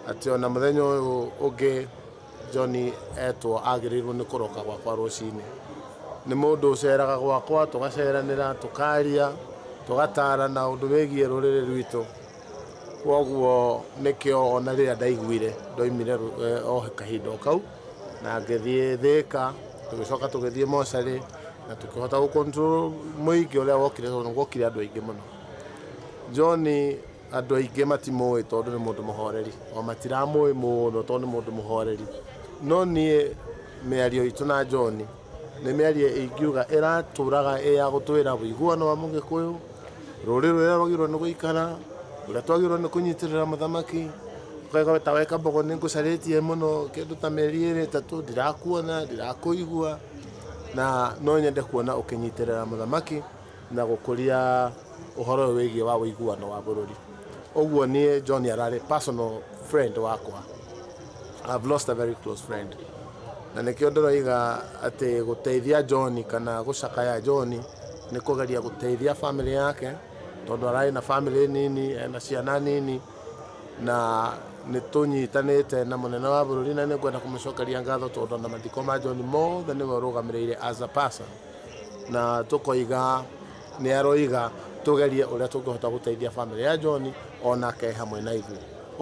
ati ona muthenya uyu ungi John etwo agirirwo ni kuroka gwakwa rucini ni mundu uceraga gwakwa tugaceranira tukaria tugatarana undu wigie ruriri rwitu koguo nikio ona riria ndaiguire ndoimire o kahinda kau na ngithie Thika tugicoka tugithie mocarĩ na tukihota gu control muingi uria wokire andu aingi muno. John andu aingi matimui tondu ni mundu muhoreri o matiramui muno tondu ni mundu muhoreri no nie miario itu na John ni miario ingiuga iraturaga ya gutwira buiguano wa Mugikuyu ruriri ruria rwagirwo ni guikara uria twagirwo ni kunyitirira muthamaki ukaiga taweka bogo ni ngucaritie muno kindu ta meri iri tatu ndirakuona ndirakuigua na no nyende kuona ukinyitirira muthamaki na gukuria uhoro wigie wa uiguano wa bururi. Oguo nie John arari personal friend wakwa. I've lost a very close friend. Na nikio ndiroiga ati guteithia John kana gucakaya John ni kugeria guteithia family yake tondu arai na family nini na ciana nini na nitunyitanite na munene wa bururi na ningwenda kumucokeria ngatho tondu na mathiko ma John mothe niwe rugamiriire as a person na tukoiga ni aroiga tugerie uria tungihota guteithia family ya John onake hamwe na ithuĩ.